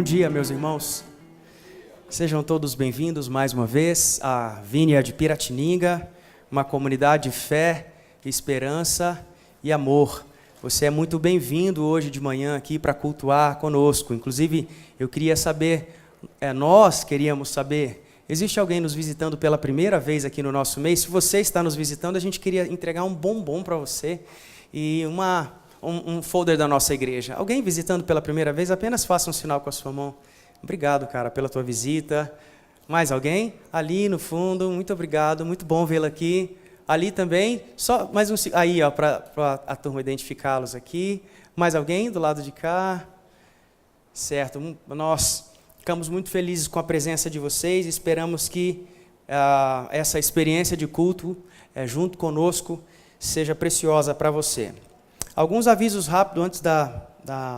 dia, meus irmãos. Sejam todos bem-vindos mais uma vez à Vineyard de Piratininga, uma comunidade de fé, esperança e amor. Você é muito bem-vindo hoje de manhã aqui para cultuar conosco. Inclusive, eu queria saber, nós queríamos saber, existe alguém nos visitando pela primeira vez aqui no nosso mês? Se você está nos visitando, a gente queria entregar um bombom para você e um folder da nossa igreja. Alguém visitando pela primeira vez, apenas faça um sinal com a sua mão. Obrigado, cara, pela tua visita. Mais alguém? Ali no fundo, muito obrigado, muito bom vê-lo aqui. Ali também, só mais um... Aí, ó, para a turma identificá-los aqui. Mais alguém do lado de cá? Certo, nós ficamos muito felizes com a presença de vocês. Esperamos que essa experiência de culto junto conosco seja preciosa para você. Alguns avisos rápidos antes da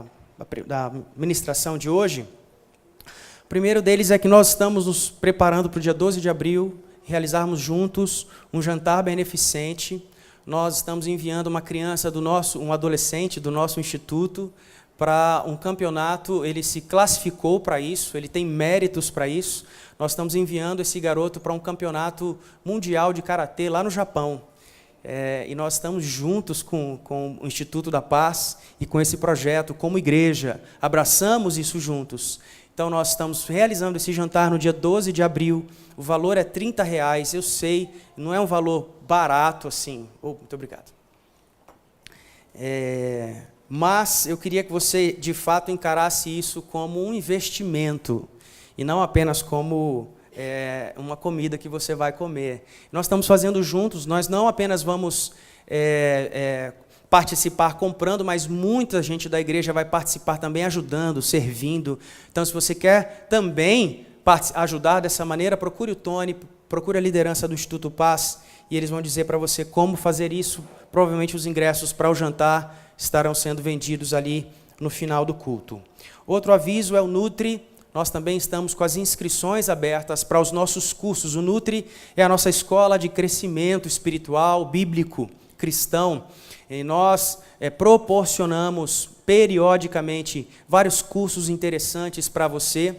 ministração de hoje. O primeiro deles é que nós estamos nos preparando para o dia 12 de abril, realizarmos juntos um jantar beneficente. Nós estamos enviando uma criança um adolescente do nosso instituto para um campeonato. Ele se classificou para isso, ele tem méritos para isso. Nós estamos enviando esse garoto para um campeonato mundial de karatê lá no Japão. E nós estamos juntos com o Instituto da Paz e com esse projeto, como igreja, abraçamos isso juntos. Então, nós estamos realizando esse jantar no dia 12 de abril, o valor é R$30, eu sei, não é um valor barato assim. Muito obrigado. Mas eu queria que você, de fato, encarasse isso como um investimento, e não apenas como uma comida que você vai comer. Nós estamos fazendo juntos, nós não apenas vamos participar comprando, mas muita gente da igreja vai participar também ajudando, servindo. Então, se você quer também ajudar dessa maneira, procure o Tony, procure a liderança do Instituto Paz, e eles vão dizer para você como fazer isso. Provavelmente os ingressos para o jantar estarão sendo vendidos ali no final do culto. Outro aviso é o Nutri. Nós também estamos com as inscrições abertas para os nossos cursos. O Nutri é a nossa escola de crescimento espiritual, bíblico, cristão. E nós proporcionamos periodicamente vários cursos interessantes para você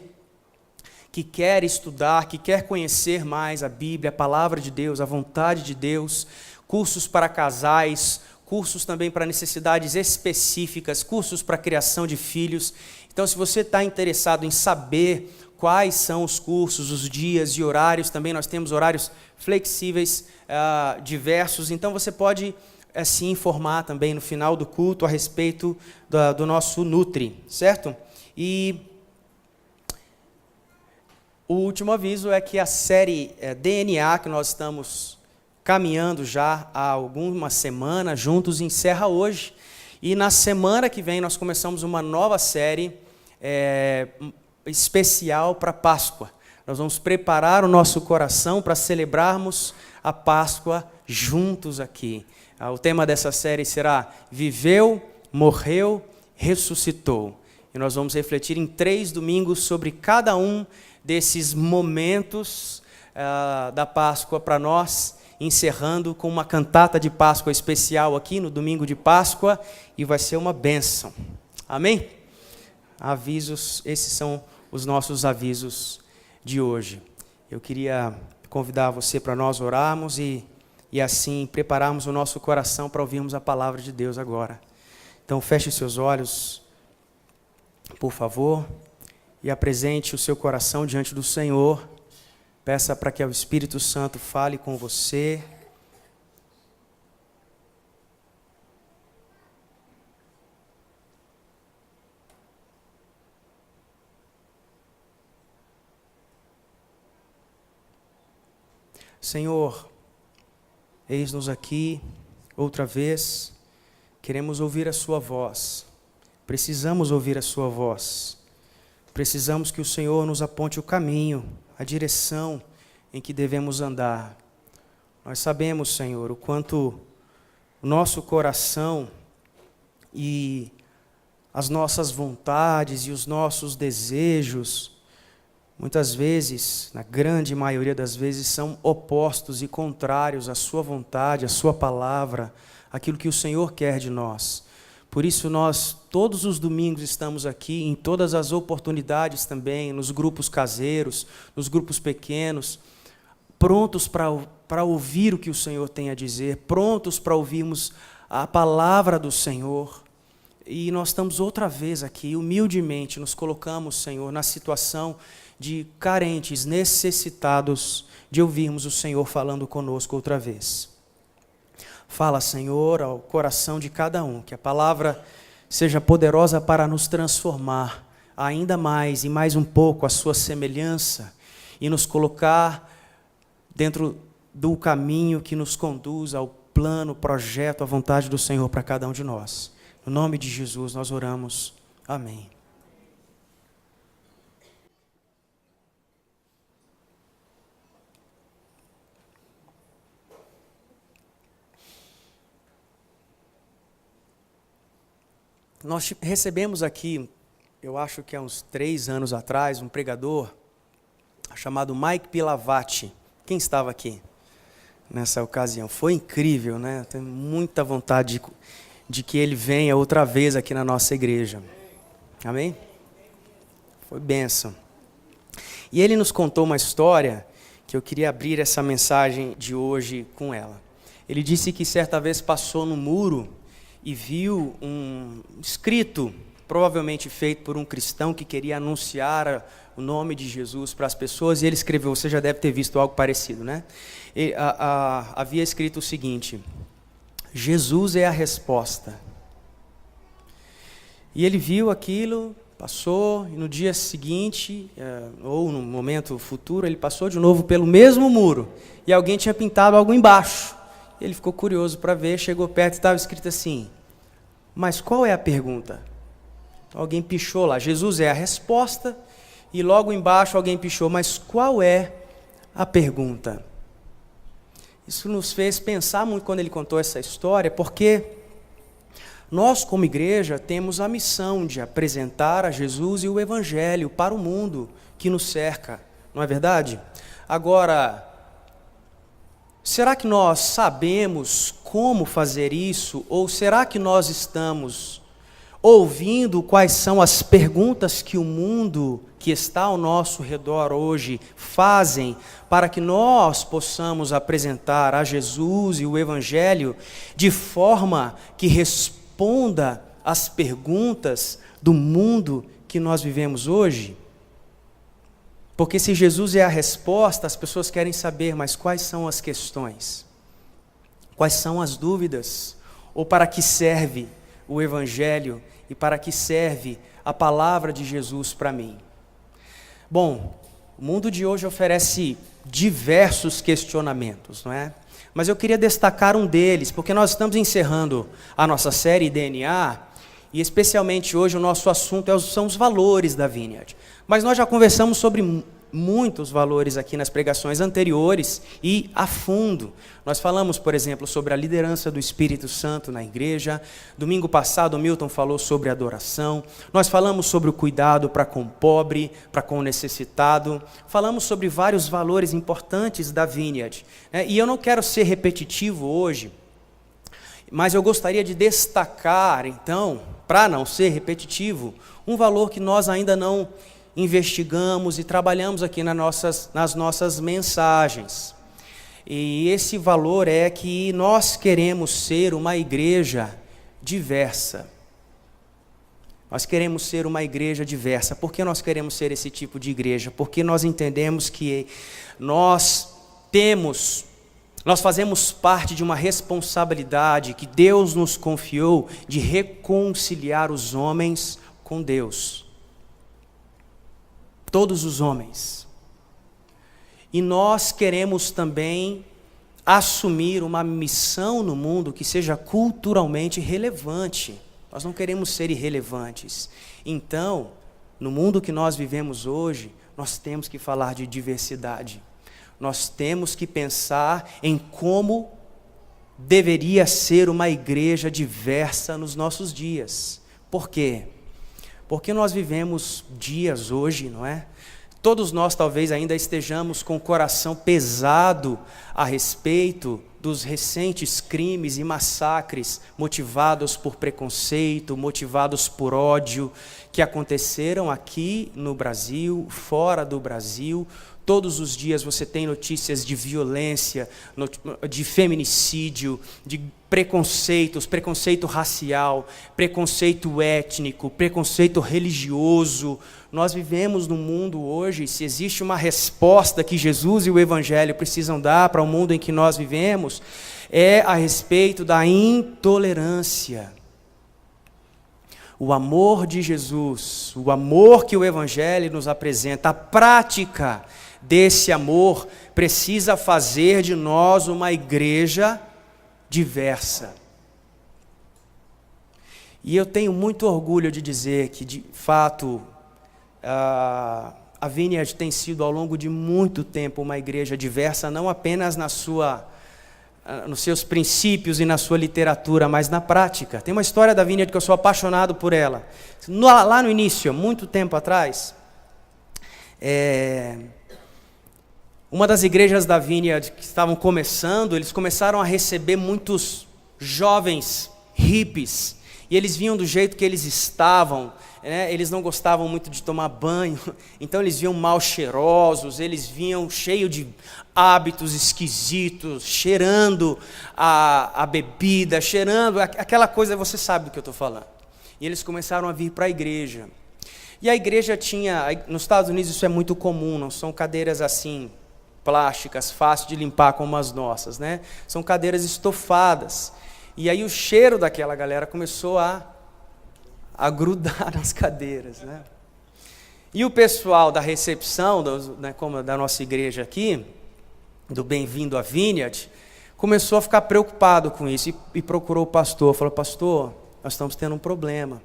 que quer estudar, que quer conhecer mais a Bíblia, a palavra de Deus, a vontade de Deus, cursos para casais, cursos também para necessidades específicas, cursos para criação de filhos. Então, se você está interessado em saber quais são os cursos, os dias e horários, também nós temos horários flexíveis, diversos, então você pode se informar também no final do culto a respeito do nosso Nutri, certo? E o último aviso é que a série DNA, que nós estamos caminhando já há algumas semanas juntos, encerra hoje. E na semana que vem nós começamos uma nova série especial para Páscoa. Nós vamos preparar o nosso coração para celebrarmos a Páscoa juntos aqui. O tema dessa série será Viveu, Morreu, Ressuscitou. E nós vamos refletir em 3 domingos sobre cada um desses momentos da Páscoa para nós, encerrando com uma cantata de Páscoa especial aqui no domingo de Páscoa, e vai ser uma bênção. Amém? Avisos, esses são os nossos avisos de hoje. Eu queria convidar você para nós orarmos e assim prepararmos o nosso coração para ouvirmos a palavra de Deus agora. Então feche seus olhos, por favor, e apresente o seu coração diante do Senhor. Peça para que o Espírito Santo fale com você. Senhor, eis-nos aqui outra vez. Queremos ouvir a sua voz. Precisamos ouvir a sua voz. Precisamos que o Senhor nos aponte o caminho, a direção em que devemos andar. Nós sabemos, Senhor, o quanto o nosso coração e as nossas vontades e os nossos desejos, muitas vezes, na grande maioria das vezes, são opostos e contrários à sua vontade, à sua palavra, aquilo que o Senhor quer de nós. Por isso nós, todos os domingos, estamos aqui, em todas as oportunidades também, nos grupos caseiros, nos grupos pequenos, prontos para ouvir o que o Senhor tem a dizer, prontos para ouvirmos a palavra do Senhor. E nós estamos outra vez aqui, humildemente, nos colocamos, Senhor, na situação de carentes, necessitados de ouvirmos o Senhor falando conosco outra vez. Fala, Senhor, ao coração de cada um, que a palavra seja poderosa para nos transformar ainda mais e mais um pouco a sua semelhança e nos colocar dentro do caminho que nos conduz ao plano, projeto, à vontade do Senhor para cada um de nós. No nome de Jesus nós oramos. Amém. Nós recebemos aqui, eu acho que há uns 3 anos atrás, um pregador chamado Mike Pilavati. Quem estava aqui nessa ocasião? Foi incrível, né? Tenho muita vontade de que ele venha outra vez aqui na nossa igreja. Amém? Foi bênção. E ele nos contou uma história que eu queria abrir essa mensagem de hoje com ela. Ele disse que certa vez passou no muro e viu um escrito, provavelmente feito por um cristão que queria anunciar o nome de Jesus para as pessoas, e ele escreveu, você já deve ter visto algo parecido, né? Havia escrito o seguinte: Jesus é a resposta. E ele viu aquilo, passou, e no dia seguinte, ou no momento futuro, ele passou de novo pelo mesmo muro, e alguém tinha pintado algo embaixo. Ele ficou curioso para ver, chegou perto e estava escrito assim: mas qual é a pergunta? Alguém pichou lá, Jesus é a resposta, e logo embaixo alguém pichou, mas qual é a pergunta? Isso nos fez pensar muito quando ele contou essa história, porque nós, como igreja, temos a missão de apresentar a Jesus e o Evangelho para o mundo que nos cerca, não é verdade? Agora, será que nós sabemos como fazer isso? Ou será que nós estamos ouvindo quais são as perguntas que o mundo que está ao nosso redor hoje fazem para que nós possamos apresentar a Jesus e o Evangelho de forma que responda às perguntas do mundo que nós vivemos hoje? Porque se Jesus é a resposta, as pessoas querem saber, mas quais são as questões? Quais são as dúvidas? Ou para que serve o Evangelho e para que serve a palavra de Jesus para mim? Bom, o mundo de hoje oferece diversos questionamentos, não é? Mas eu queria destacar um deles, porque nós estamos encerrando a nossa série DNA, e especialmente hoje o nosso assunto são os valores da Vineyard. Mas nós já conversamos sobre muitos valores aqui nas pregações anteriores e a fundo. Nós falamos, por exemplo, sobre a liderança do Espírito Santo na igreja. Domingo passado o Milton falou sobre adoração. Nós falamos sobre o cuidado para com o pobre, para com o necessitado. Falamos sobre vários valores importantes da Vineyard. E eu não quero ser repetitivo hoje, mas eu gostaria de destacar, então, para não ser repetitivo, um valor que nós ainda não investigamos e trabalhamos aqui nas nossas mensagens. E esse valor é que nós queremos ser uma igreja diversa. Nós queremos ser uma igreja diversa. Por que nós queremos ser esse tipo de igreja? Porque nós entendemos que nós fazemos parte de uma responsabilidade que Deus nos confiou de reconciliar os homens com Deus. Todos os homens. E nós queremos também assumir uma missão no mundo que seja culturalmente relevante. Nós não queremos ser irrelevantes. Então, no mundo que nós vivemos hoje, nós temos que falar de diversidade. Nós temos que pensar em como deveria ser uma igreja diversa nos nossos dias. Por quê? Porque nós vivemos dias hoje, não é? Todos nós talvez ainda estejamos com o coração pesado a respeito dos recentes crimes e massacres motivados por preconceito, motivados por ódio, que aconteceram aqui no Brasil, fora do Brasil. Todos os dias você tem notícias de violência, de feminicídio, de preconceitos, preconceito racial, preconceito étnico, preconceito religioso. Nós vivemos num mundo hoje, se existe uma resposta que Jesus e o Evangelho precisam dar para o mundo em que nós vivemos, é a respeito da intolerância. O amor de Jesus, o amor que o Evangelho nos apresenta, a prática desse amor precisa fazer de nós uma igreja diversa. E eu tenho muito orgulho de dizer que, de fato, a Vineyard tem sido ao longo de muito tempo uma igreja diversa, não apenas nos seus princípios e na sua literatura, mas na prática. Tem uma história da Vineyard que eu sou apaixonado por ela. Lá no início, muito tempo atrás, uma das igrejas da Vineyard que estavam começando, eles começaram a receber muitos jovens hippies, e eles vinham do jeito que eles estavam, né? Eles não gostavam muito de tomar banho, então eles vinham mal cheirosos, eles vinham cheios de hábitos esquisitos, cheirando a bebida, cheirando aquela coisa, você sabe do que eu estou falando. E eles começaram a vir para a igreja. E a igreja tinha, nos Estados Unidos isso é muito comum, não são cadeiras assim, plásticas, fácil de limpar como as nossas, né? São cadeiras estofadas. E aí o cheiro daquela galera começou a grudar nas cadeiras, né? E o pessoal da recepção, como da nossa igreja aqui, do Bem-vindo à Vineyard, começou a ficar preocupado com isso e procurou o pastor. Falou: pastor, nós estamos tendo um problema.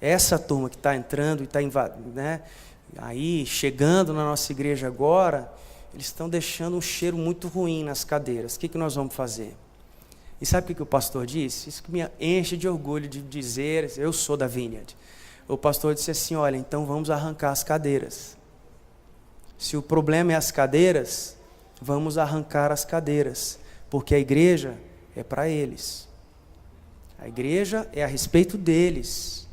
Essa turma que está entrando e está né, aí chegando na nossa igreja agora, eles estão deixando um cheiro muito ruim nas cadeiras. O que nós vamos fazer? E sabe o que o pastor disse? Isso que me enche de orgulho de dizer, eu sou da Vineyard. O pastor disse assim: olha, então vamos arrancar as cadeiras. Se o problema é as cadeiras, vamos arrancar as cadeiras, porque a igreja é para eles. A igreja é a respeito deles.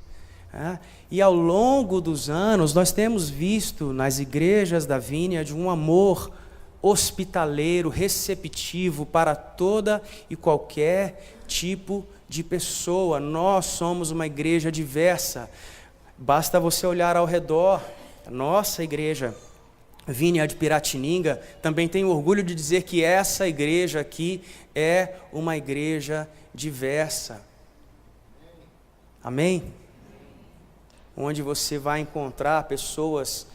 E ao longo dos anos, nós temos visto nas igrejas da Vineyard um amor hospitaleiro, receptivo para toda e qualquer tipo de pessoa. Nós somos uma igreja diversa. Basta você olhar ao redor. A nossa igreja, Vineyard Piratininga, também tenho orgulho de dizer que essa igreja aqui é uma igreja diversa. Amém? Onde você vai encontrar pessoas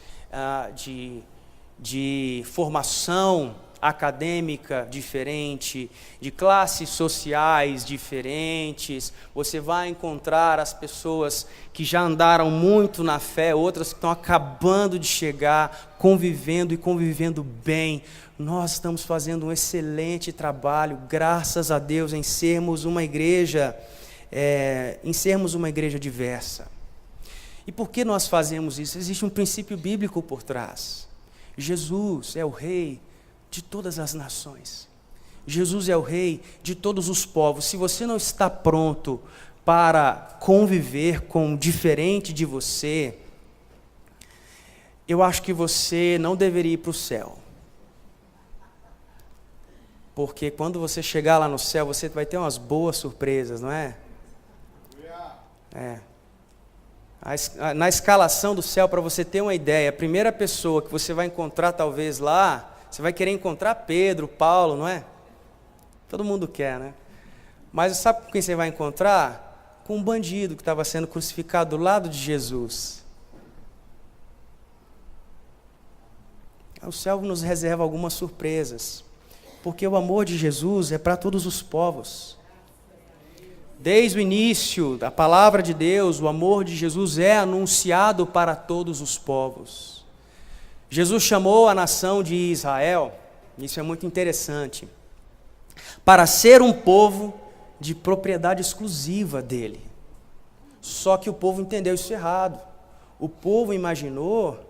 de formação acadêmica diferente, de classes sociais diferentes. Você vai encontrar as pessoas que já andaram muito na fé, outras que estão acabando de chegar, convivendo e convivendo bem. Nós estamos fazendo um excelente trabalho, graças a Deus, em sermos uma igreja diversa. E por que nós fazemos isso? Existe um princípio bíblico por trás. Jesus é o rei de todas as nações. Jesus é o rei de todos os povos. Se você não está pronto para conviver com o diferente de você, eu acho que você não deveria ir para o céu. Porque quando você chegar lá no céu, você vai ter umas boas surpresas, não é? Na escalação do céu, para você ter uma ideia, a primeira pessoa que você vai encontrar talvez lá, você vai querer encontrar Pedro, Paulo, não é? Todo mundo quer, né? Mas sabe com quem você vai encontrar? Com um bandido que estava sendo crucificado do lado de Jesus. O céu nos reserva algumas surpresas, porque o amor de Jesus é para todos os povos. Desde o início da palavra de Deus, o amor de Jesus é anunciado para todos os povos. Jesus chamou a nação de Israel, isso é muito interessante, para ser um povo de propriedade exclusiva dele. Só que o povo entendeu isso errado. O povo imaginou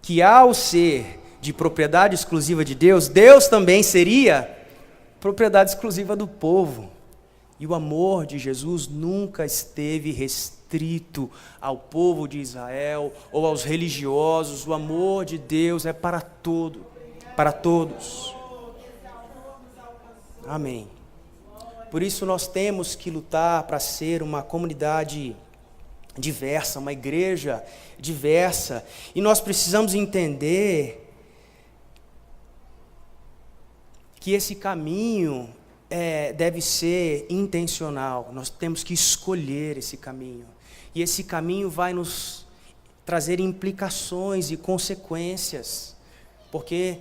que ao ser de propriedade exclusiva de Deus, Deus também seria propriedade exclusiva do povo. E o amor de Jesus nunca esteve restrito ao povo de Israel ou aos religiosos. O amor de Deus é para todos. Amém. Por isso nós temos que lutar para ser uma comunidade diversa, uma igreja diversa. E nós precisamos entender que esse caminho deve ser intencional. Nós temos que escolher esse caminho. E esse caminho vai nos trazer implicações e consequências. Porque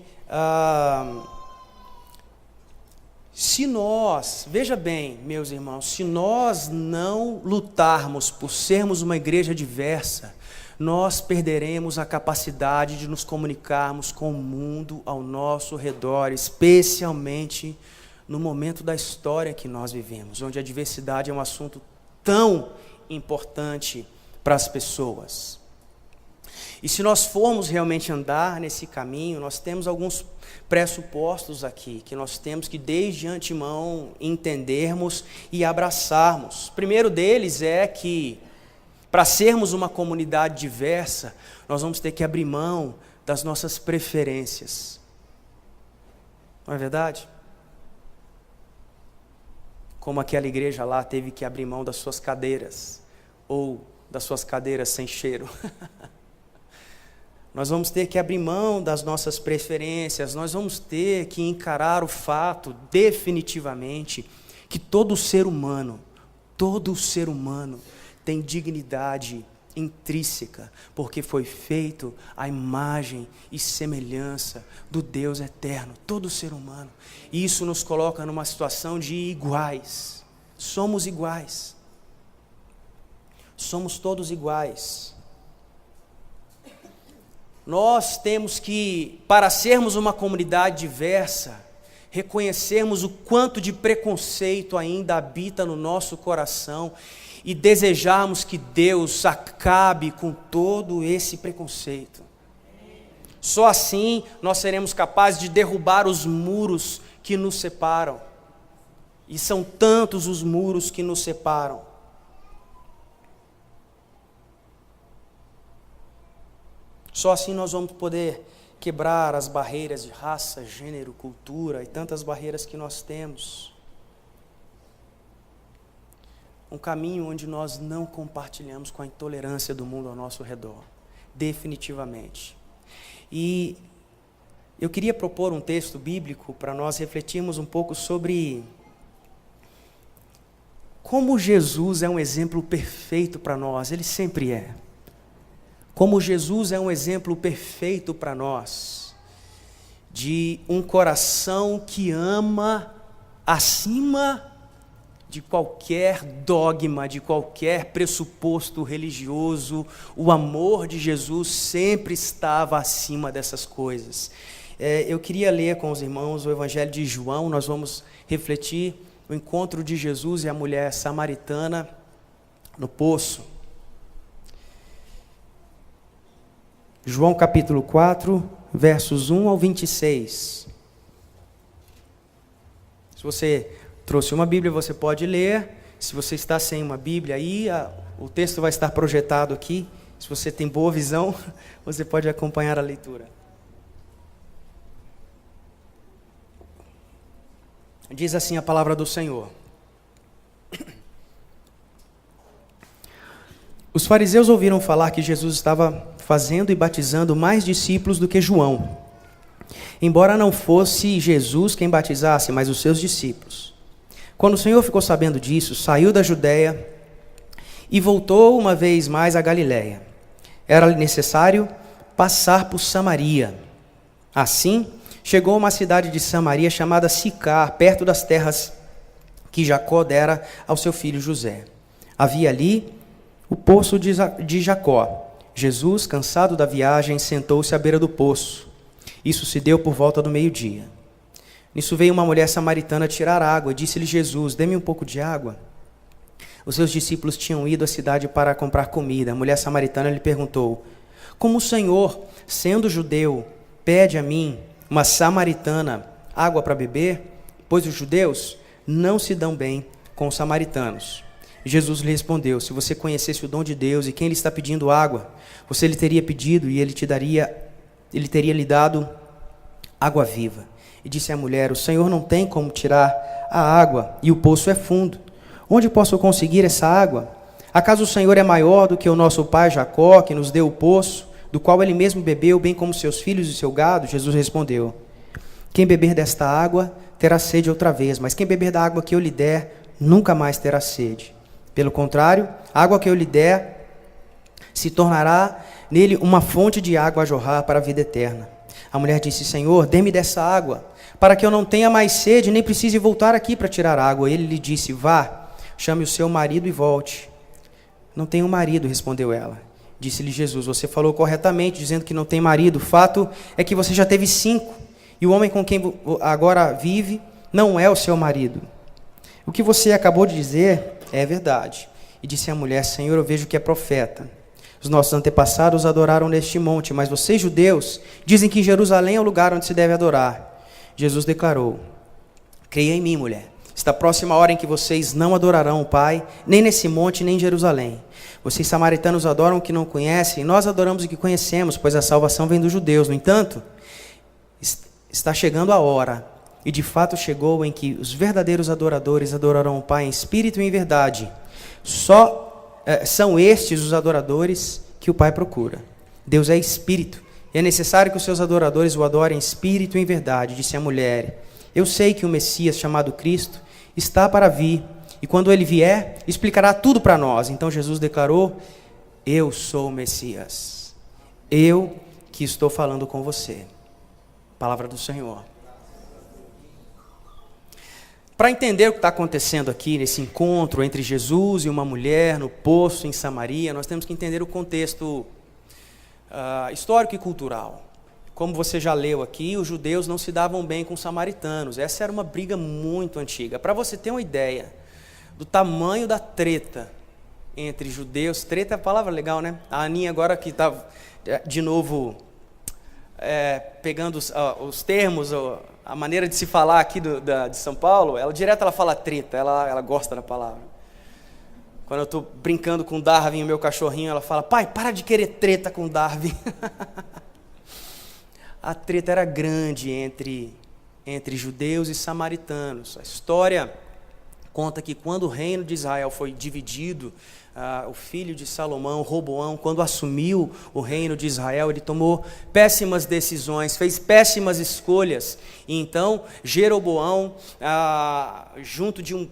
se nós, veja bem, meus irmãos, se nós não lutarmos por sermos uma igreja diversa, nós perderemos a capacidade de nos comunicarmos com o mundo ao nosso redor, especialmente no momento da história que nós vivemos, onde a diversidade é um assunto tão importante para as pessoas. E se nós formos realmente andar nesse caminho, nós temos alguns pressupostos aqui, que nós temos que desde antemão entendermos e abraçarmos. O primeiro deles é que, para sermos uma comunidade diversa, nós vamos ter que abrir mão das nossas preferências. Não é verdade? Como aquela igreja lá teve que abrir mão das suas cadeiras, ou das suas cadeiras sem cheiro. Nós vamos ter que abrir mão das nossas preferências, nós vamos ter que encarar o fato, definitivamente, que todo ser humano tem dignidade intrínseca, porque foi feito à imagem e semelhança do Deus eterno, todo ser humano. E isso nos coloca numa situação de iguais. Somos iguais. Somos todos iguais. Nós temos que, para sermos uma comunidade diversa, reconhecermos o quanto de preconceito ainda habita no nosso coração e desejarmos que Deus acabe com todo esse preconceito. Só assim nós seremos capazes de derrubar os muros que nos separam. E são tantos os muros que nos separam. Só assim nós vamos poder quebrar as barreiras de raça, gênero, cultura e tantas barreiras que nós temos. Um caminho onde nós não compartilhamos com a intolerância do mundo ao nosso redor, definitivamente. E eu queria propor um texto bíblico para nós refletirmos um pouco sobre como Jesus é um exemplo perfeito para nós, ele sempre é. Como Jesus é um exemplo perfeito para nós, de um coração que ama acima de qualquer dogma, de qualquer pressuposto religioso. O amor de Jesus sempre estava acima dessas coisas. Eu queria ler com os irmãos o Evangelho de João. Nós vamos refletir o encontro de Jesus e a mulher samaritana no poço. João capítulo 4, versos 1 ao 26. Se você trouxe uma Bíblia, você pode ler. Se você está sem uma Bíblia, aí o texto vai estar projetado aqui. Se você tem boa visão, você pode acompanhar a leitura. Diz assim a palavra do Senhor. Os fariseus ouviram falar que Jesus estava fazendo e batizando mais discípulos do que João, embora não fosse Jesus quem batizasse, mas os seus discípulos. Quando o Senhor ficou sabendo disso, saiu da Judeia e voltou uma vez mais à Galiléia. Era necessário passar por Samaria. Assim, chegou a uma cidade de Samaria chamada Sicar, perto das terras que Jacó dera ao seu filho José. Havia ali o poço de Jacó. Jesus, cansado da viagem, sentou-se à beira do poço. Isso se deu por volta do meio-dia. Nisso veio uma mulher samaritana tirar água e disse-lhe Jesus: dê-me um pouco de água. Os seus discípulos tinham ido à cidade para comprar comida. A mulher samaritana lhe perguntou: como o Senhor, sendo judeu, pede a mim, uma samaritana, água para beber? pois os judeus não se dão bem com os samaritanos. Jesus lhe respondeu: se você conhecesse o dom de Deus e quem lhe está pedindo água, você lhe teria pedido e ele teria lhe dado água viva. E disse à mulher: o Senhor não tem como tirar a água e o poço é fundo. Onde posso conseguir essa água? Acaso o Senhor é maior do que o nosso pai Jacó, que nos deu o poço, do qual ele mesmo bebeu, bem como seus filhos e seu gado? Jesus respondeu: quem beber desta água terá sede outra vez, mas quem beber da água que eu lhe der, nunca mais terá sede. Pelo contrário, a água que eu lhe der se tornará nele uma fonte de água a jorrar para a vida eterna. A mulher disse: Senhor, dê-me dessa água, para que eu não tenha mais sede, nem precise voltar aqui para tirar água. Ele lhe disse: vá, chame o seu marido e volte. Não tenho marido, respondeu ela. Disse-lhe Jesus: você falou corretamente, dizendo que não tem marido. O fato é que você já teve 5, e o homem com quem agora vive não é o seu marido. O que você acabou de dizer é verdade. E disse a mulher: Senhor, eu vejo que é profeta. Os nossos antepassados adoraram neste monte, mas vocês, judeus, dizem que Jerusalém é o lugar onde se deve adorar. Jesus declarou: creia em mim, mulher. Está próxima a hora em que vocês não adorarão o Pai, nem nesse monte, nem em Jerusalém. Vocês samaritanos adoram o que não conhecem, nós adoramos o que conhecemos, pois a salvação vem dos judeus. No entanto, está chegando a hora, e de fato chegou, em que os verdadeiros adoradores adorarão o Pai em espírito e em verdade. São estes os adoradores que o Pai procura. Deus é espírito, e é necessário que os seus adoradores o adorem em espírito e em verdade. Disse a mulher: eu sei que o Messias, chamado Cristo, está para vir, e quando ele vier, explicará tudo para nós. Então Jesus declarou: eu sou o Messias, eu que estou falando com você. Palavra do Senhor. Para entender o que está acontecendo aqui nesse encontro entre Jesus e uma mulher no poço em Samaria, nós temos que entender o contexto histórico e cultural. Como você já leu aqui, os judeus não se davam bem com os samaritanos. Essa era uma briga muito antiga. Para você ter uma ideia do tamanho da treta entre judeus, treta é a palavra legal, né? A Aninha agora que está de novo pegando os termos, a maneira de se falar aqui de São Paulo, ela fala treta, ela gosta da palavra. Quando eu estou brincando com o Darwin, o meu cachorrinho, ela fala: pai, para de querer treta com o Darwin. A treta era grande entre judeus e samaritanos. A história conta que quando o reino de Israel foi dividido, o filho de Salomão, Roboão, quando assumiu o reino de Israel, ele tomou péssimas decisões, fez péssimas escolhas. E então, Jeroboão, junto de um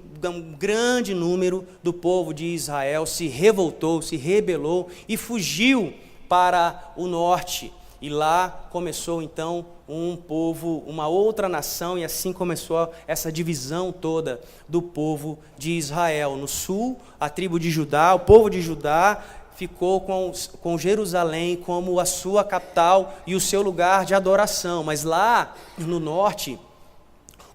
grande número do povo de Israel, se revoltou, se rebelou e fugiu para o norte. E lá começou então um povo, uma outra nação, e assim começou essa divisão toda do povo de Israel. No sul, a tribo de Judá, o povo de Judá ficou com Jerusalém como a sua capital e o seu lugar de adoração. Mas lá no norte,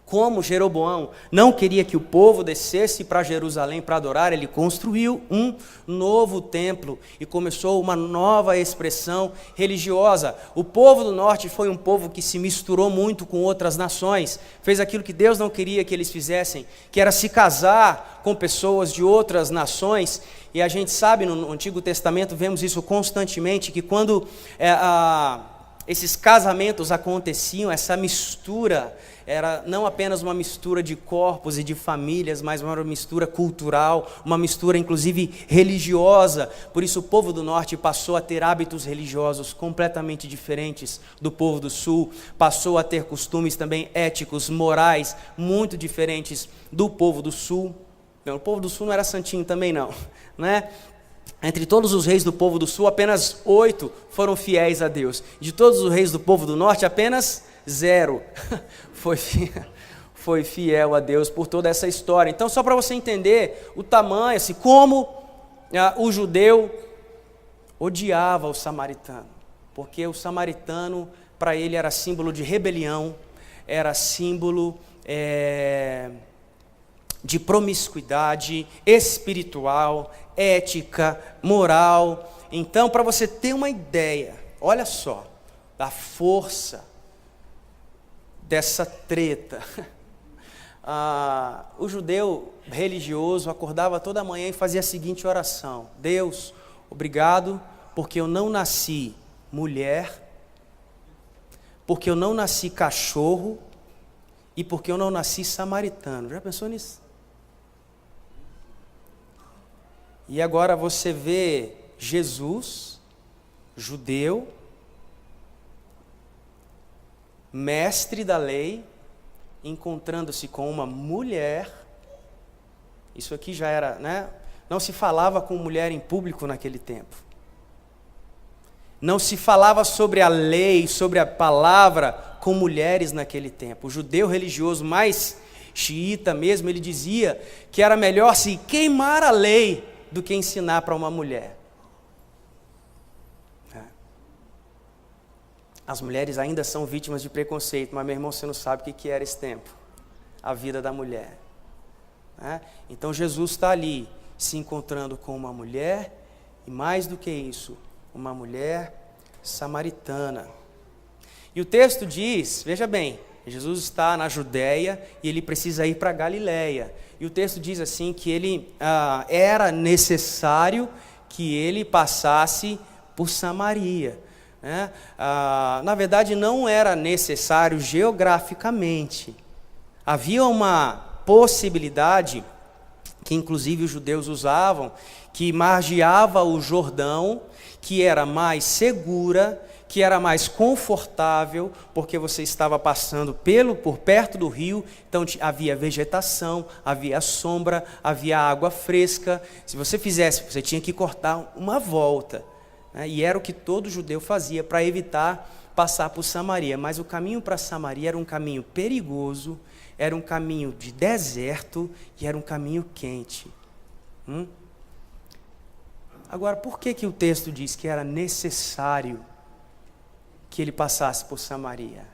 como Jeroboão não queria que o povo descesse para Jerusalém para adorar, ele construiu um novo templo e começou uma nova expressão religiosa. O povo do norte foi um povo que se misturou muito com outras nações, fez aquilo que Deus não queria que eles fizessem, que era se casar com pessoas de outras nações. E a gente sabe, no Antigo Testamento, vemos isso constantemente, que quando esses casamentos aconteciam, essa mistura era não apenas uma mistura de corpos e de famílias, mas uma mistura cultural, uma mistura inclusive religiosa. Por isso o povo do norte passou a ter hábitos religiosos completamente diferentes do povo do sul, passou a ter costumes também éticos, morais, muito diferentes do povo do sul. Não, o povo do sul não era santinho também não, né? Entre todos os reis do povo do sul, apenas 8 foram fiéis a Deus. De todos os reis do povo do norte, apenas 0 foi fiel a Deus por toda essa história. Então, só para você entender o tamanho, assim, como o judeu odiava o samaritano. Porque o samaritano, para ele, era símbolo de rebelião, era símbolo de promiscuidade espiritual, ética, moral. Então, para você ter uma ideia, olha só, da força dessa treta. o judeu religioso acordava toda manhã e fazia a seguinte oração: Deus, obrigado porque eu não nasci mulher, porque eu não nasci cachorro e porque eu não nasci samaritano. Já pensou nisso? E agora você vê Jesus, judeu, mestre da lei, encontrando-se com uma mulher. Isso aqui já era, né? Não se falava com mulher em público naquele tempo. Não se falava sobre a lei, sobre a palavra com mulheres naquele tempo. O judeu religioso mais xiita mesmo, ele dizia que era melhor se queimar a lei do que ensinar para uma mulher. As mulheres ainda são vítimas de preconceito, mas, meu irmão, você não sabe o que era esse tempo, a vida da mulher. Então Jesus está ali se encontrando com uma mulher, e mais do que isso, uma mulher samaritana. E o texto diz, veja bem, Jesus está na Judéia e ele precisa ir para Galiléia. E o texto diz assim que ele era necessário que ele passasse por Samaria. Na verdade, não era necessário geograficamente. Havia uma possibilidade, que inclusive os judeus usavam, que margeava o Jordão, que era mais segura, que era mais confortável, porque você estava passando por perto do rio, então havia vegetação, havia sombra, havia água fresca. Se você fizesse, você tinha que cortar uma volta, e era o que todo judeu fazia para evitar passar por Samaria. Mas o caminho para Samaria era um caminho perigoso, era um caminho de deserto e era um caminho quente. Agora, por que o texto diz que era necessário que ele passasse por Samaria?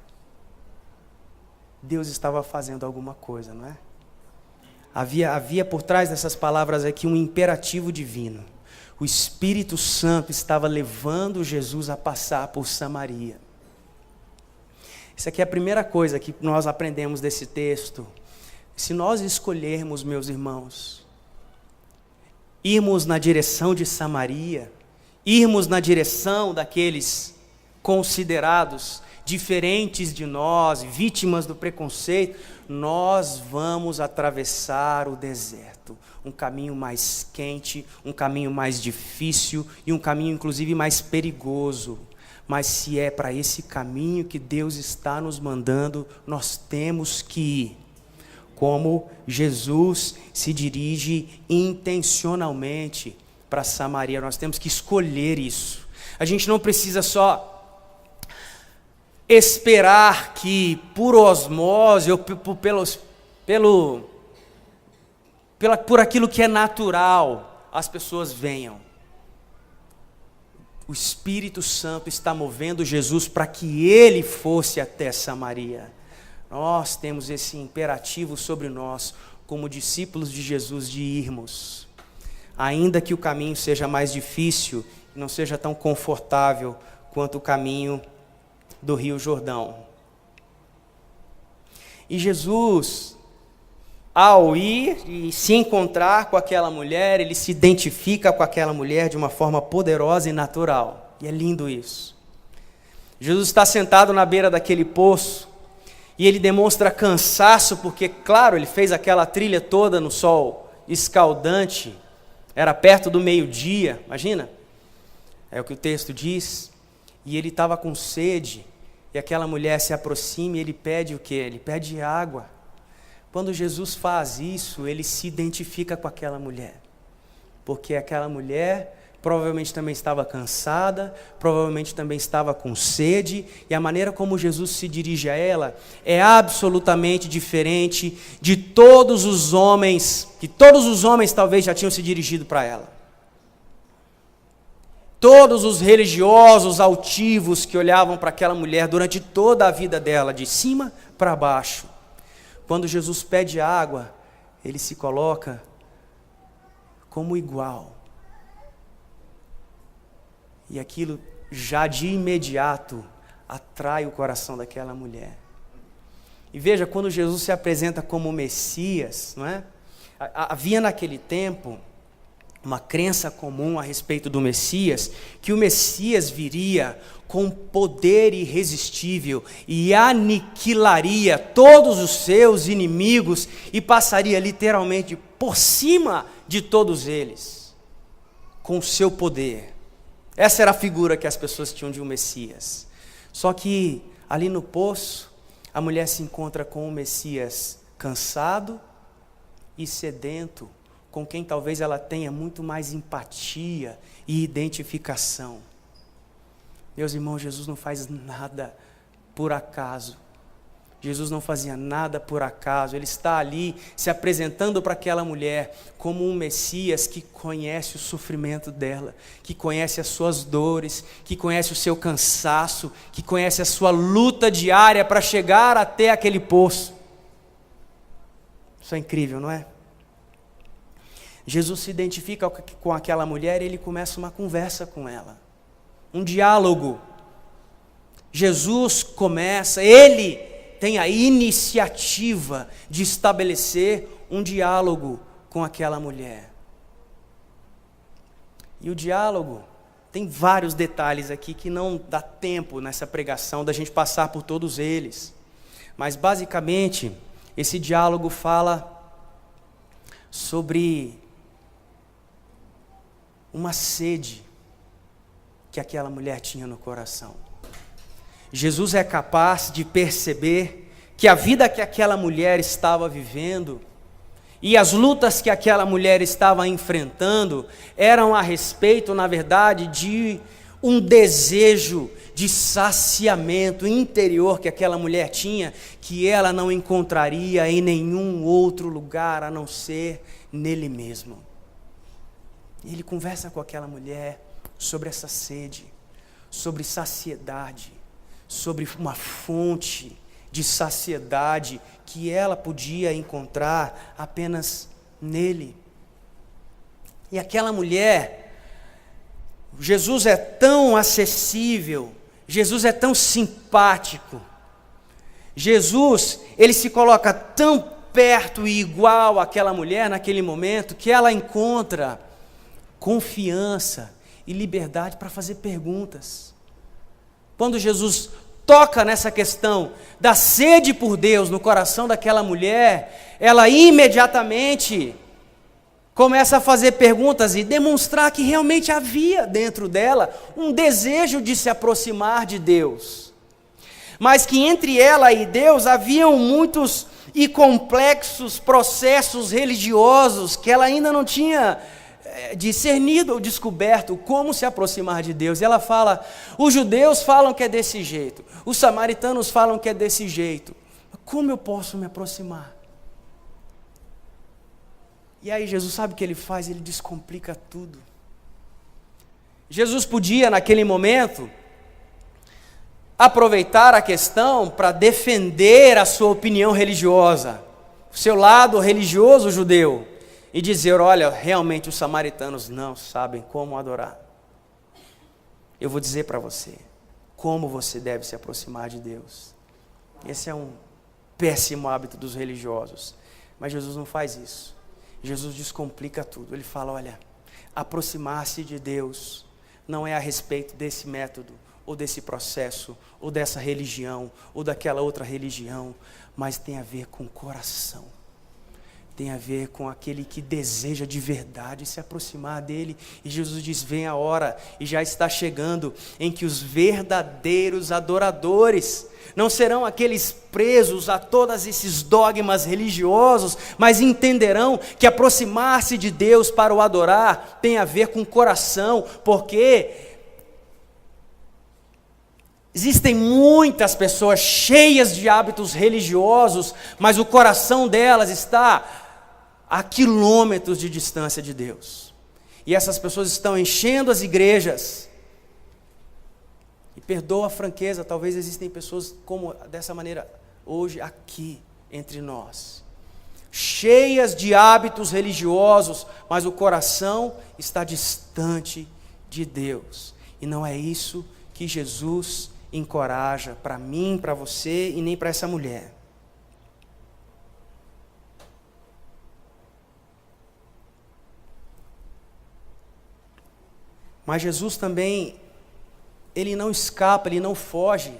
Deus estava fazendo alguma coisa, não é? Havia por trás dessas palavras aqui um imperativo divino. O Espírito Santo estava levando Jesus a passar por Samaria. Isso aqui é a primeira coisa que nós aprendemos desse texto. Se nós escolhermos, meus irmãos, irmos na direção de Samaria, irmos na direção daqueles considerados diferentes de nós, vítimas do preconceito, nós vamos atravessar o deserto, um caminho mais quente, um caminho mais difícil e um caminho inclusive mais perigoso. Mas se é para esse caminho que Deus está nos mandando, nós temos que ir. Como Jesus se dirige intencionalmente para Samaria, nós temos que escolher isso. A gente não precisa só esperar que por osmose ou por aquilo que é natural as pessoas venham. O Espírito Santo está movendo Jesus para que ele fosse até Samaria. Nós temos esse imperativo sobre nós, como discípulos de Jesus, de irmos. Ainda que o caminho seja mais difícil, não seja tão confortável quanto o caminho do Rio Jordão. E Jesus, ao ir e se encontrar com aquela mulher, ele se identifica com aquela mulher de uma forma poderosa e natural. E é lindo isso. Jesus está sentado na beira daquele poço, e ele demonstra cansaço, porque, claro, ele fez aquela trilha toda no sol escaldante, era perto do meio-dia, imagina? É o que o texto diz. E ele estava com sede, e aquela mulher se aproxima e ele pede o quê? Ele pede água. Quando Jesus faz isso, ele se identifica com aquela mulher, porque aquela mulher provavelmente também estava cansada, provavelmente também estava com sede, e a maneira como Jesus se dirige a ela é absolutamente diferente de todos os homens, que todos os homens talvez já tinham se dirigido para ela. Todos os religiosos altivos que olhavam para aquela mulher durante toda a vida dela, de cima para baixo. Quando Jesus pede água, ele se coloca como igual. E aquilo já de imediato atrai o coração daquela mulher. E veja, quando Jesus se apresenta como Messias, não é? Havia naquele tempo uma crença comum a respeito do Messias, que o Messias viria com poder irresistível e aniquilaria todos os seus inimigos e passaria literalmente por cima de todos eles, com o seu poder. Essa era a figura que as pessoas tinham de um Messias. Só que ali no poço, a mulher se encontra com um Messias cansado e sedento, com quem talvez ela tenha muito mais empatia e identificação. Meus irmãos, Jesus não faz nada por acaso. Jesus não fazia nada por acaso. Ele está ali se apresentando para aquela mulher como um Messias que conhece o sofrimento dela, que conhece as suas dores, que conhece o seu cansaço, que conhece a sua luta diária para chegar até aquele poço. Isso é incrível, não é? Jesus se identifica com aquela mulher e ele começa uma conversa com ela, um diálogo. Jesus começa, ele tem a iniciativa de estabelecer um diálogo com aquela mulher. E o diálogo tem vários detalhes aqui que não dá tempo nessa pregação da gente passar por todos eles. Mas basicamente, esse diálogo fala sobre uma sede que aquela mulher tinha no coração. Jesus é capaz de perceber que a vida que aquela mulher estava vivendo e as lutas que aquela mulher estava enfrentando eram a respeito, na verdade, de um desejo de saciamento interior que aquela mulher tinha, que ela não encontraria em nenhum outro lugar a não ser nele mesmo. Ele conversa com aquela mulher sobre essa sede, sobre saciedade, sobre uma fonte de saciedade que ela podia encontrar apenas nele. E aquela mulher, Jesus é tão acessível, Jesus é tão simpático, Jesus, ele se coloca tão perto e igual àquela mulher naquele momento, que ela encontra confiança e liberdade para fazer perguntas. Quando Jesus toca nessa questão da sede por Deus no coração daquela mulher, ela imediatamente começa a fazer perguntas e demonstrar que realmente havia dentro dela um desejo de se aproximar de Deus, mas que entre ela e Deus haviam muitos e complexos processos religiosos que ela ainda não tinha discernido ou descoberto como se aproximar de Deus. E ela fala, os judeus falam que é desse jeito, os samaritanos falam que é desse jeito, como eu posso me aproximar? E aí Jesus sabe o que ele faz? Ele descomplica tudo. Jesus podia naquele momento aproveitar a questão para defender a sua opinião religiosa, o seu lado religioso judeu, e dizer, olha, realmente os samaritanos não sabem como adorar. Eu vou dizer para você, como você deve se aproximar de Deus. Esse é um péssimo hábito dos religiosos, mas Jesus não faz isso. Jesus descomplica tudo, ele fala, olha, aproximar-se de Deus não é a respeito desse método, ou desse processo, ou dessa religião, ou daquela outra religião, mas tem a ver com o coração. Tem a ver com aquele que deseja de verdade se aproximar dele. E Jesus diz, vem a hora, e já está chegando, em que os verdadeiros adoradores não serão aqueles presos a todos esses dogmas religiosos, mas entenderão que aproximar-se de Deus para o adorar tem a ver com o coração, porque existem muitas pessoas cheias de hábitos religiosos, mas o coração delas está a quilômetros de distância de Deus. E essas pessoas estão enchendo as igrejas. E perdoa a franqueza, talvez existem pessoas como dessa maneira hoje aqui entre nós. Cheias de hábitos religiosos, mas o coração está distante de Deus. E não é isso que Jesus encoraja para mim, para você e nem para essa mulher. Mas Jesus também, ele não escapa, ele não foge,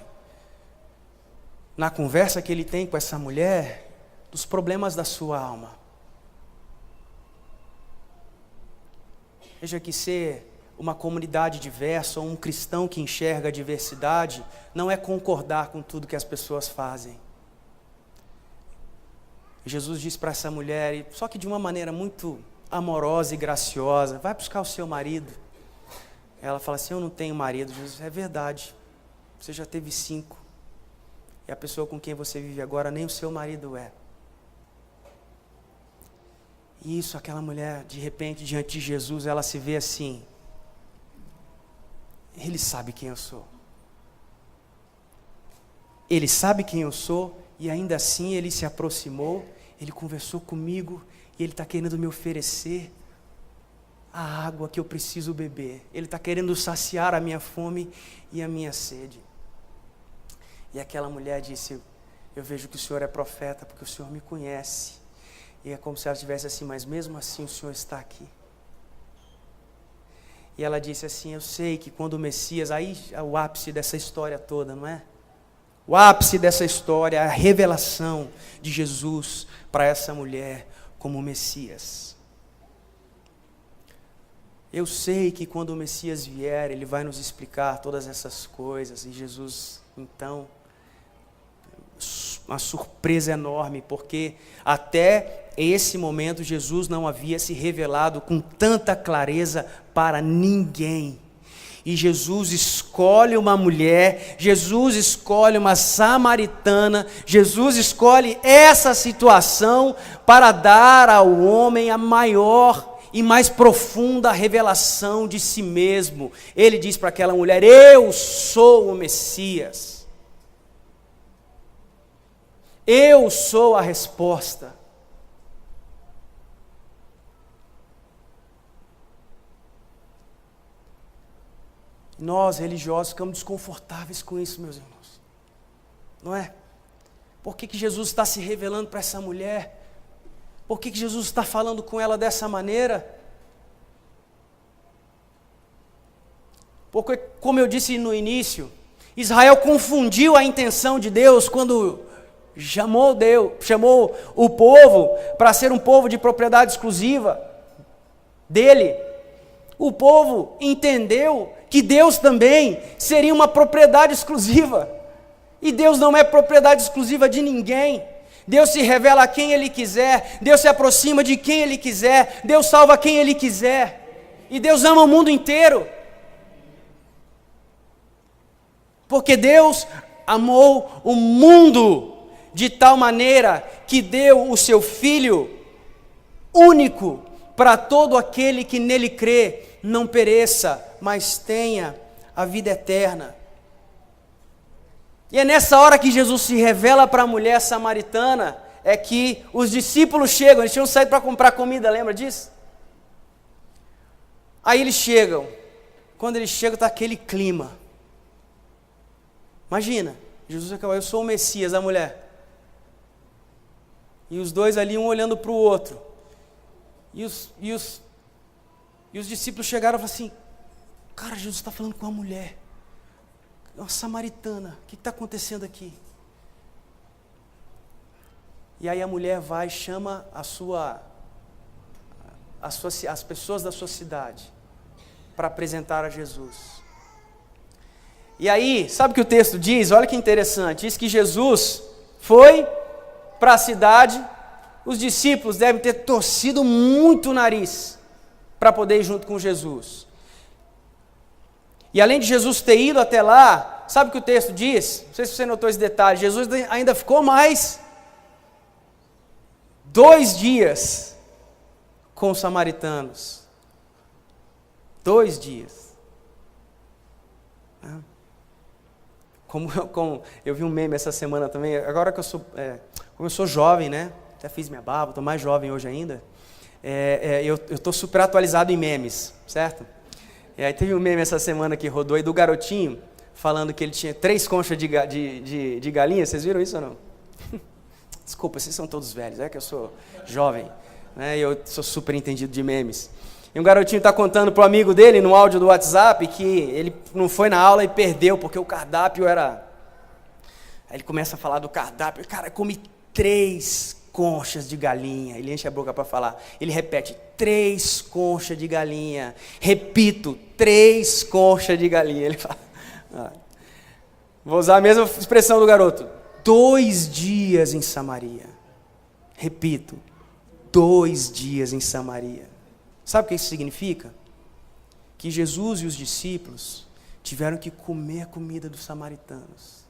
na conversa que ele tem com essa mulher, dos problemas da sua alma. Veja que ser uma comunidade diversa, ou um cristão que enxerga a diversidade, não é concordar com tudo que as pessoas fazem. Jesus diz para essa mulher, só que de uma maneira muito amorosa e graciosa, vai buscar o seu marido. Ela fala assim, eu não tenho marido. Jesus, é verdade, você já teve 5. E a pessoa com quem você vive agora, nem o seu marido é. E isso, aquela mulher, de repente, diante de Jesus, ela se vê assim, ele sabe quem eu sou. Ele sabe quem eu sou, e ainda assim ele se aproximou, ele conversou comigo, e ele está querendo me oferecer a água que eu preciso beber. Ele está querendo saciar a minha fome e a minha sede. E aquela mulher disse, eu vejo que o Senhor é profeta, porque o Senhor me conhece. E é como se ela estivesse assim, mas mesmo assim o Senhor está aqui. E ela disse assim, eu sei que quando o Messias, aí é o ápice dessa história toda, não é? O ápice dessa história é a revelação de Jesus para essa mulher como o Messias. Eu sei que quando o Messias vier, ele vai nos explicar todas essas coisas. E Jesus, então, uma surpresa enorme, porque até esse momento Jesus não havia se revelado com tanta clareza para ninguém. E Jesus escolhe uma mulher, Jesus escolhe uma samaritana, Jesus escolhe essa situação para dar ao homem a maior e mais profunda revelação de si mesmo. Ele diz para aquela mulher, eu sou o Messias. Eu sou a resposta. Nós, religiosos, ficamos desconfortáveis com isso, meus irmãos. Não é? Por que Jesus está se revelando para essa mulher? Por que Jesus está falando com ela dessa maneira? Porque, como eu disse no início, Israel confundiu a intenção de Deus quando chamou o povo para ser um povo de propriedade exclusiva dele. O povo entendeu que Deus também seria uma propriedade exclusiva. E Deus não é propriedade exclusiva de ninguém. Deus se revela a quem Ele quiser. Deus se aproxima de quem Ele quiser. Deus salva quem Ele quiser. E Deus ama o mundo inteiro. Porque Deus amou o mundo de tal maneira que deu o seu Filho único para todo aquele que nele crê, não pereça, mas tenha a vida eterna. E é nessa hora que Jesus se revela para a mulher samaritana, é que os discípulos chegam, eles tinham saído para comprar comida, lembra disso? Aí eles chegam, quando eles chegam está aquele clima. Imagina, Jesus acabou, eu sou o Messias, a mulher. E os dois ali, um olhando para o outro. E os discípulos chegaram e falaram assim, cara, Jesus está falando com uma mulher, uma samaritana, o que está acontecendo aqui? E aí a mulher vai e chama as pessoas da sua cidade para apresentar a Jesus. E aí, sabe o que o texto diz? Olha que interessante, diz que Jesus foi para a cidade, os discípulos devem ter torcido muito o nariz para poder ir junto com Jesus. E além de Jesus ter ido até lá, sabe o que o texto diz? Não sei se você notou esse detalhe, Jesus ainda ficou mais 2 dias com os samaritanos. 2 dias. Como eu vi um meme essa semana também, agora que como eu sou jovem, né? Até fiz minha barba, estou mais jovem hoje ainda. Eu estou super atualizado em memes, certo? E aí teve um meme essa semana que rodou aí do garotinho, falando que ele tinha 3 conchas de galinha, vocês viram isso ou não? Desculpa, vocês são todos velhos, é que eu sou jovem, né? E eu sou super entendido de memes. E um garotinho está contando para o amigo dele, no áudio do WhatsApp, que ele não foi na aula e perdeu, porque o cardápio era... Aí ele começa a falar do cardápio. Cara, comi 3 conchas de galinha. Ele enche a boca para falar. Ele repete, 3 conchas de galinha. Repito, 3 conchas de galinha. Ele fala... Vou usar a mesma expressão do garoto. 2 dias em Samaria. Repito, 2 dias em Samaria. Sabe o que isso significa? Que Jesus e os discípulos tiveram que comer a comida dos samaritanos.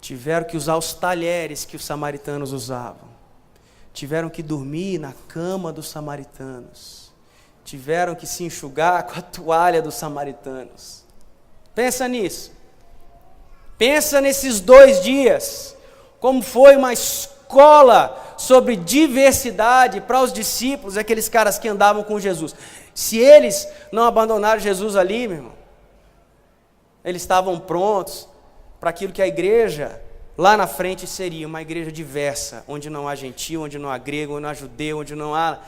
Tiveram que usar os talheres que os samaritanos usavam. Tiveram que dormir na cama dos samaritanos. Tiveram que se enxugar com a toalha dos samaritanos. Pensa nisso. Pensa nesses 2 dias. Como foi uma escola sobre diversidade para os discípulos, aqueles caras que andavam com Jesus. Se eles não abandonaram Jesus ali, meu irmão, eles estavam prontos para aquilo que a igreja lá na frente seria uma igreja diversa, onde não há gentil, onde não há grego, onde não há judeu, onde não há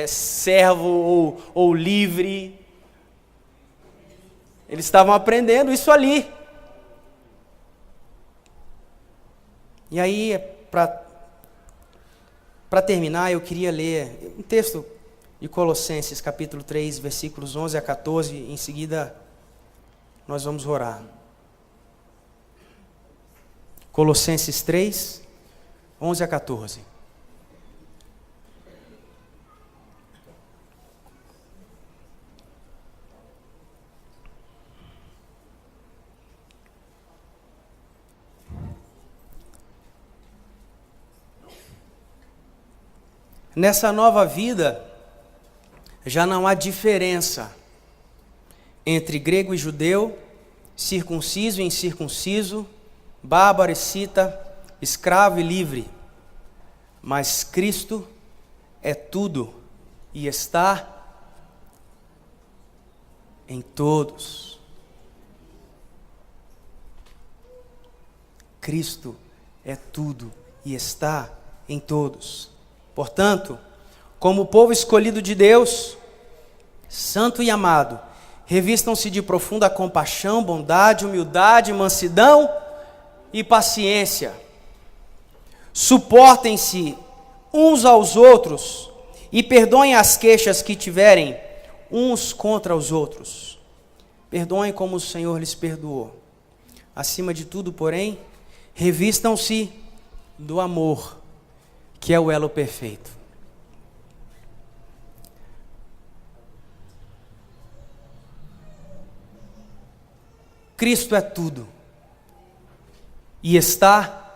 servo ou livre. Eles estavam aprendendo isso ali. E aí, para terminar, eu queria ler um texto de Colossenses, capítulo 3, versículos 11 a 14. Em seguida, nós vamos orar. Colossenses 3, 11 a 14. Nessa nova vida, já não há diferença entre grego e judeu, circunciso e incircunciso, bárbaro e cita, escravo e livre. Mas Cristo é tudo e está em todos. Cristo é tudo e está em todos. Portanto, como povo escolhido de Deus, santo e amado, revistam-se de profunda compaixão, bondade, humildade, mansidão e paciência. Suportem-se uns aos outros e perdoem as queixas que tiverem uns contra os outros. Perdoem como o Senhor lhes perdoou. Acima de tudo, porém, revistam-se do amor, que é o elo perfeito. Cristo é tudo e está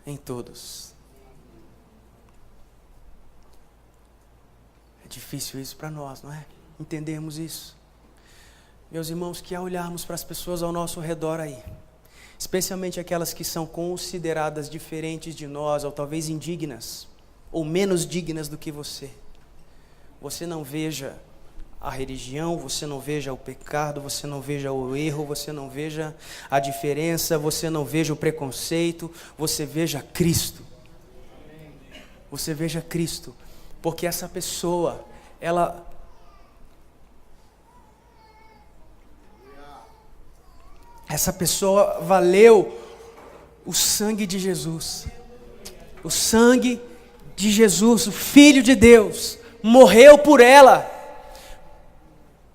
em todos. É difícil isso para nós, não é? Entendermos isso. Meus irmãos, que ao olharmos para as pessoas ao nosso redor aí, especialmente aquelas que são consideradas diferentes de nós, ou talvez indignas, ou menos dignas do que você não veja a religião, você não veja o pecado, você não veja o erro, você não veja a diferença, você não veja o preconceito, você veja Cristo. Você veja Cristo, porque essa pessoa, essa pessoa valeu o sangue de Jesus. O sangue de Jesus, o Filho de Deus, morreu por ela.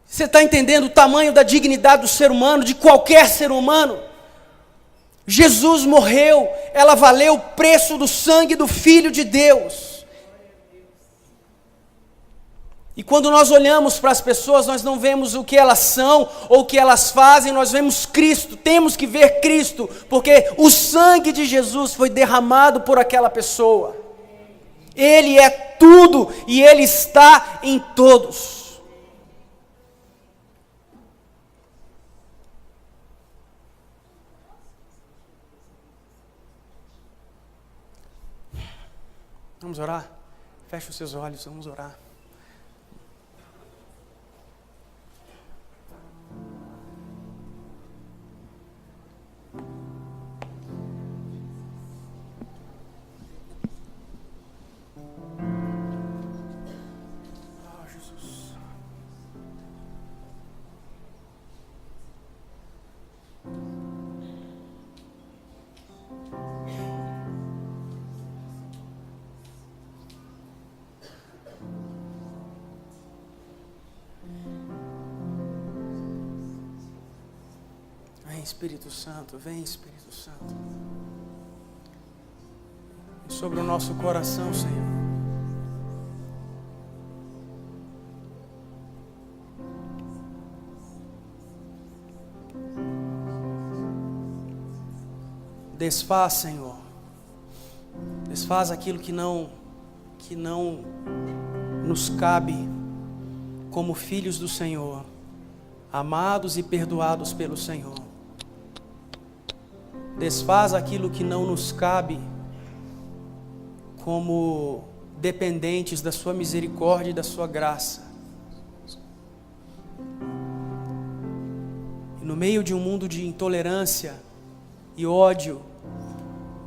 Você está entendendo o tamanho da dignidade do ser humano, de qualquer ser humano? Jesus morreu, ela valeu o preço do sangue do Filho de Deus. E quando nós olhamos para as pessoas, nós não vemos o que elas são ou o que elas fazem, nós vemos Cristo, temos que ver Cristo, porque o sangue de Jesus foi derramado por aquela pessoa. Ele é tudo e Ele está em todos. Vamos orar? Feche os seus olhos, vamos orar. Espírito Santo, vem, Espírito Santo. E sobre o nosso coração, Senhor. Desfaz, Senhor. Desfaz aquilo que não nos cabe como filhos do Senhor, amados e perdoados pelo Senhor. Desfaz aquilo que não nos cabe como dependentes da sua misericórdia e da sua graça. E no meio de um mundo de intolerância e ódio,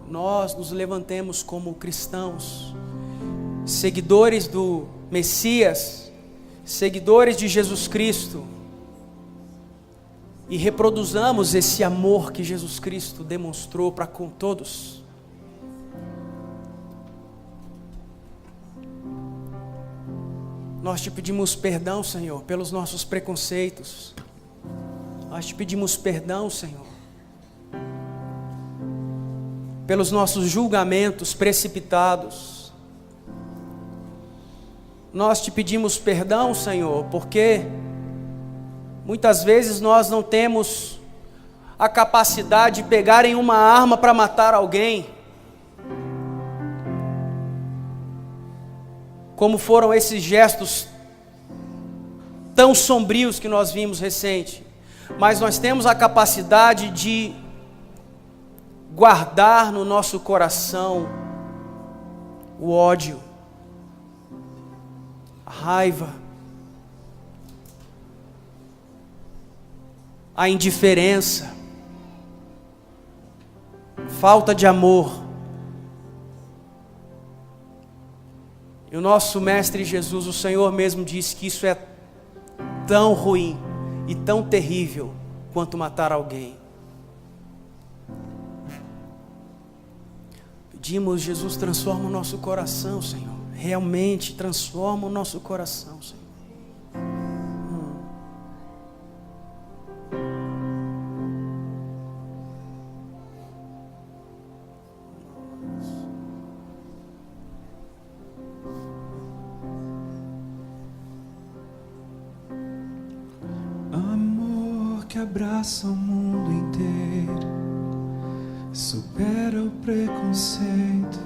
nós nos levantemos como cristãos, seguidores do Messias, seguidores de Jesus Cristo, e reproduzamos esse amor que Jesus Cristo demonstrou para com todos. Nós te pedimos perdão, Senhor, pelos nossos preconceitos. Nós te pedimos perdão, Senhor, pelos nossos julgamentos precipitados. Nós te pedimos perdão, Senhor, porque muitas vezes nós não temos a capacidade de pegar em uma arma para matar alguém, como foram esses gestos tão sombrios que nós vimos recente, mas nós temos a capacidade de guardar no nosso coração o ódio, a raiva, a indiferença, falta de amor. E o nosso Mestre Jesus, o Senhor mesmo disse que isso é tão ruim e tão terrível quanto matar alguém. Pedimos, Jesus, transforma o nosso coração, Senhor. Realmente transforma o nosso coração, Senhor. Amor que abraça o mundo inteiro, supera o preconceito,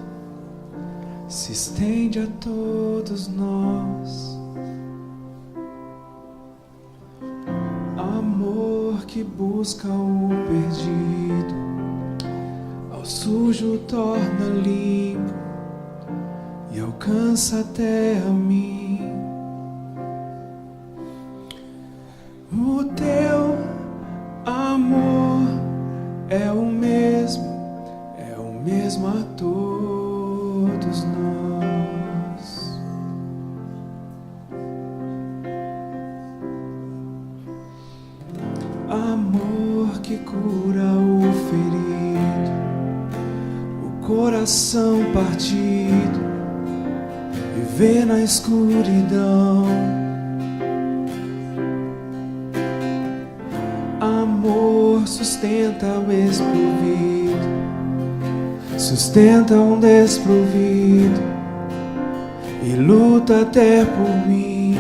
se estende a todos nós. Amor que busca o perdido, ao sujo torna limpo e alcança até a mim. O teu amor é o mesmo a todos nós. Amor que cura o ferido, o coração partido, viver na escuridão. Amor sustenta o desprovido, sustenta um desprovido e luta até por mim.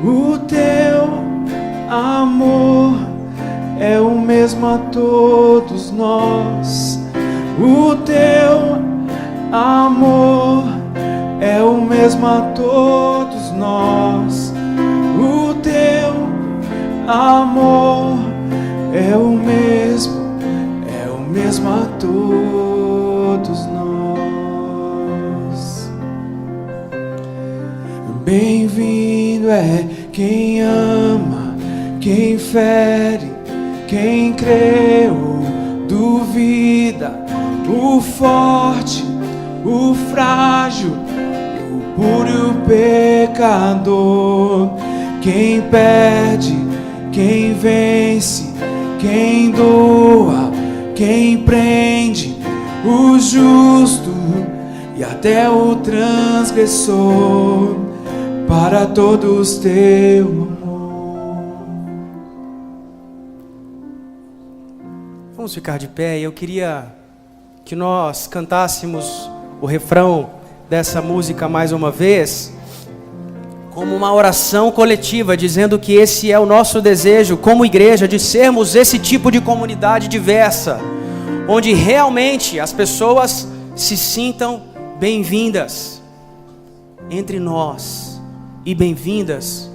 O teu amor é o mesmo a todos nós. O teu amor é o mesmo a todos nós. O teu amor é o mesmo a todos nós. Bem-vindo é quem ama, quem fere, quem crê ou duvida, o forte, o frágil, o puro e o pecador, quem perde, quem vence, quem doa, quem prende, o justo e até o transgressor, para todos teu amor. Vamos ficar de pé e eu queria que nós cantássemos o refrão dessa música mais uma vez, como uma oração coletiva, dizendo que esse é o nosso desejo como igreja, de sermos esse tipo de comunidade diversa, onde realmente as pessoas se sintam bem-vindas entre nós e bem-vindas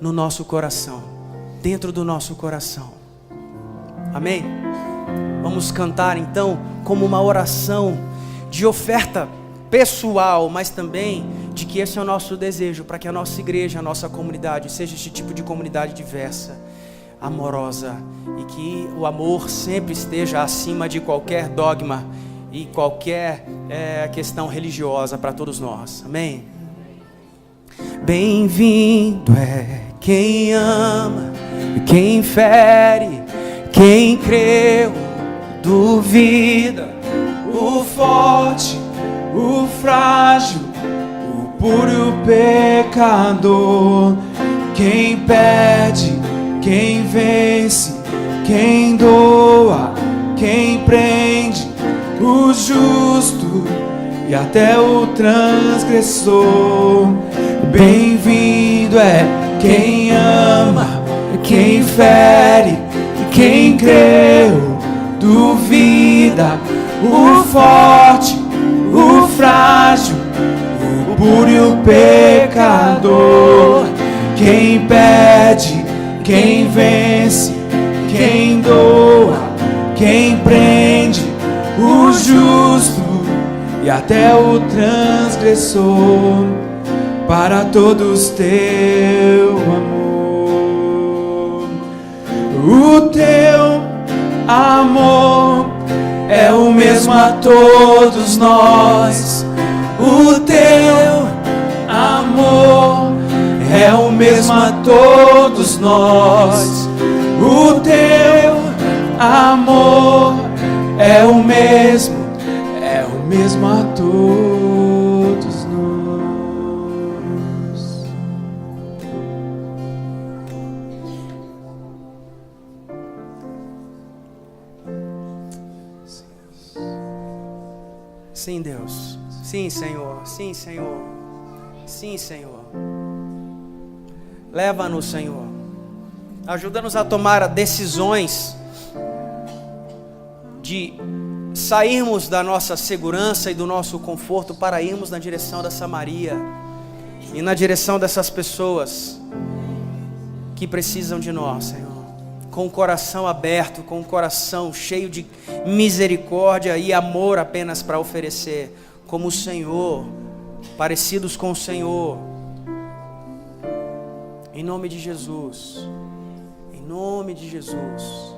no nosso coração, dentro do nosso coração. Amém? Vamos cantar então como uma oração de oferta pessoal, mas também de que esse é o nosso desejo, para que a nossa igreja, a nossa comunidade seja esse tipo de comunidade diversa, amorosa, e que o amor sempre esteja acima de qualquer dogma e qualquer questão religiosa para todos nós. Amém? Bem-vindo é quem ama, quem fere, quem creu, duvida, o forte, o frágil, o puro e o pecador. Quem pede, quem vence, quem doa, quem prende, o justo e até o transgressor. Bem-vindo é quem ama, quem fere, quem creu, duvida, o forte, o frágil, o puro e o pecador. Quem pede, quem vence, quem doa, quem prende, o justo e até o transgressor. Para todos teu amor, o teu amor é o mesmo a todos nós. O teu amor é o mesmo a todos nós. O teu amor é o mesmo a todos nós. Sim, Deus. Sim, Senhor. Sim, Senhor. Sim, Senhor. Leva-nos, Senhor. Ajuda-nos a tomar decisões de sairmos da nossa segurança e do nosso conforto para irmos na direção da Samaria e na direção dessas pessoas que precisam de nós, Senhor. Com o coração aberto, com o coração cheio de misericórdia e amor apenas para oferecer, como o Senhor, parecidos com o Senhor. Em nome de Jesus, em nome de Jesus,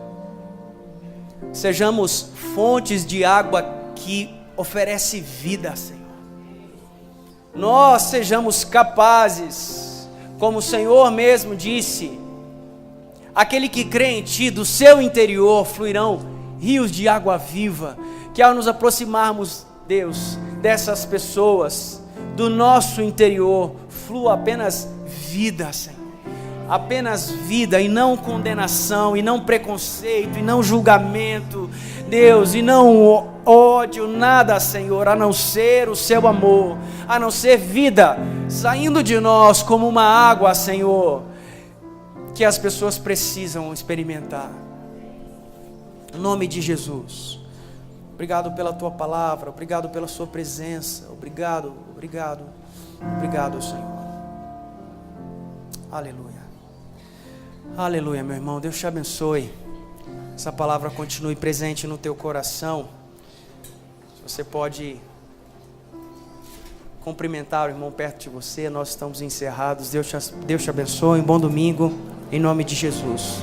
sejamos fontes de água que oferece vida, Senhor. Nós sejamos capazes, como o Senhor mesmo disse, aquele que crê em Ti, do seu interior fluirão rios de água viva. Que ao nos aproximarmos, Deus, dessas pessoas, do nosso interior, flua apenas vida, Senhor. Apenas vida e não condenação, e não preconceito, e não julgamento, Deus, e não ódio, nada, Senhor, a não ser o seu amor, a não ser vida saindo de nós como uma água, Senhor, que as pessoas precisam experimentar. Em nome de Jesus. Obrigado pela Tua palavra, obrigado pela Sua presença, obrigado, Senhor. Aleluia. Aleluia, meu irmão, Deus te abençoe. Essa palavra continue presente no teu coração. Você pode cumprimentar o irmão perto de você. Nós estamos encerrados. Deus te abençoe, um bom domingo, em nome de Jesus.